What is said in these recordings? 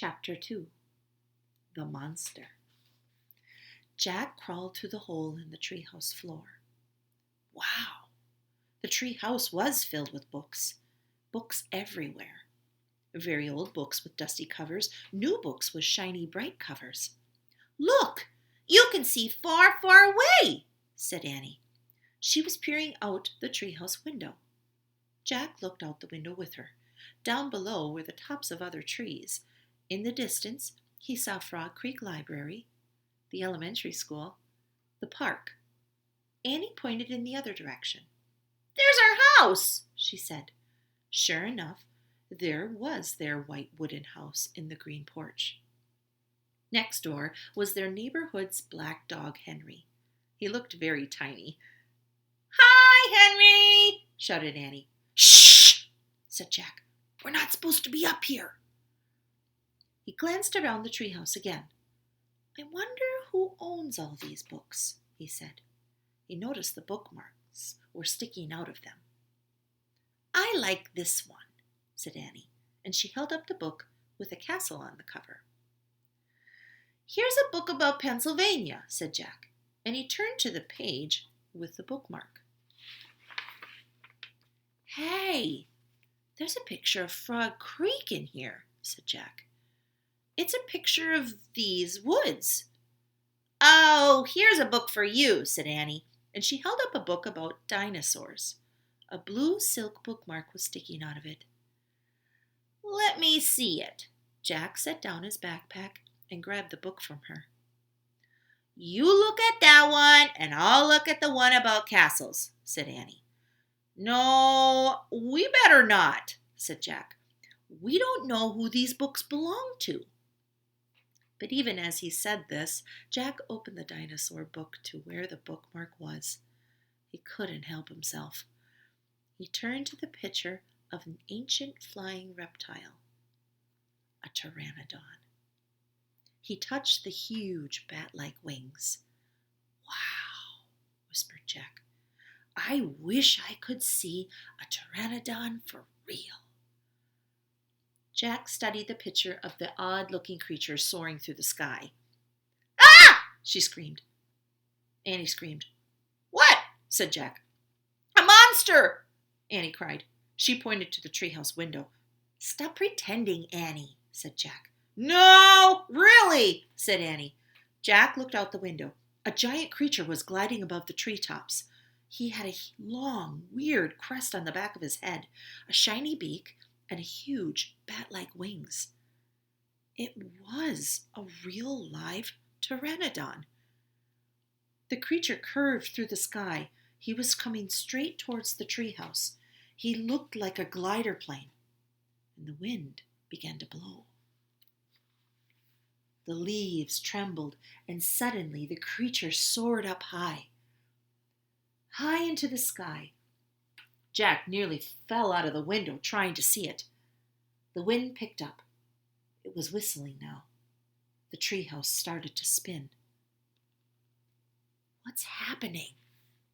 Chapter 2. The Monster. Jack crawled through the hole in the treehouse floor. Wow! The treehouse was filled with books. Books everywhere. Very old books with dusty covers, new books with shiny, bright covers. "Look! You can see far, far away," said Annie. She was peering out the treehouse window. Jack looked out the window with her. Down below were the tops of other trees. In the distance, he saw Frog Creek Library, the elementary school, the park. Annie pointed in the other direction. "There's our house," she said. Sure enough, there was their white wooden house in the green porch. Next door was their neighborhood's black dog, Henry. He looked very tiny. "Hi, Henry!" shouted Annie. "Shh!" said Jack. "We're not supposed to be up here." He glanced around the treehouse again. "I wonder who owns all these books," he said. He noticed the bookmarks were sticking out of them. "I like this one," said Annie, and she held up the book with a castle on the cover. "Here's a book about Pennsylvania," said Jack, and he turned to the page with the bookmark. "Hey, there's a picture of Frog Creek in here," said Jack. "It's a picture of these woods." "Oh, here's a book for you," said Annie, and she held up a book about dinosaurs. A blue silk bookmark was sticking out of it. "Let me see it." Jack set down his backpack and grabbed the book from her. "You look at that one, and I'll look at the one about castles," said Annie. "No, we better not," said Jack. "We don't know who these books belong to." But even as he said this, Jack opened the dinosaur book to where the bookmark was. He couldn't help himself. He turned to the picture of an ancient flying reptile, a pteranodon. He touched the huge bat-like wings. "Wow," whispered Jack. "I wish I could see a pteranodon for real." Jack studied the picture of the odd-looking creature soaring through the sky. "Ah!" she screamed. Annie screamed. "What?" said Jack. "A monster!" Annie cried. She pointed to the treehouse window. "Stop pretending, Annie," said Jack. "No, really," said Annie. Jack looked out the window. A giant creature was gliding above the treetops. He had a long, weird crest on the back of his head, a shiny beak, and huge bat-like wings. It was a real live pteranodon. The creature curved through the sky. He was coming straight towards the treehouse. He looked like a glider plane, and the wind began to blow. The leaves trembled, and suddenly the creature soared up high into the sky. Jack nearly fell out of the window trying to see it. The wind picked up. It was whistling now. The treehouse started to spin. "What's happening?"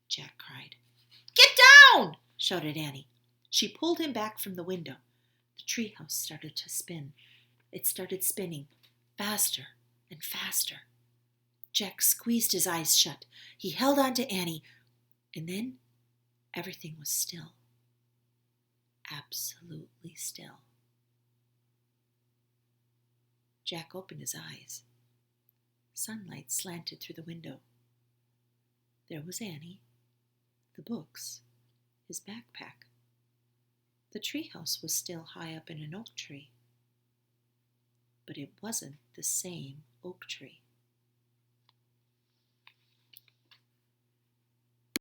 Jack cried. "Get down!" shouted Annie. She pulled him back from the window. The treehouse started to spin. It started spinning faster and faster. Jack squeezed his eyes shut. He held on to Annie, and then everything was still. Absolutely still. Jack opened his eyes. Sunlight slanted through the window. There was Annie, the books, his backpack. The treehouse was still high up in an oak tree. But it wasn't the same oak tree.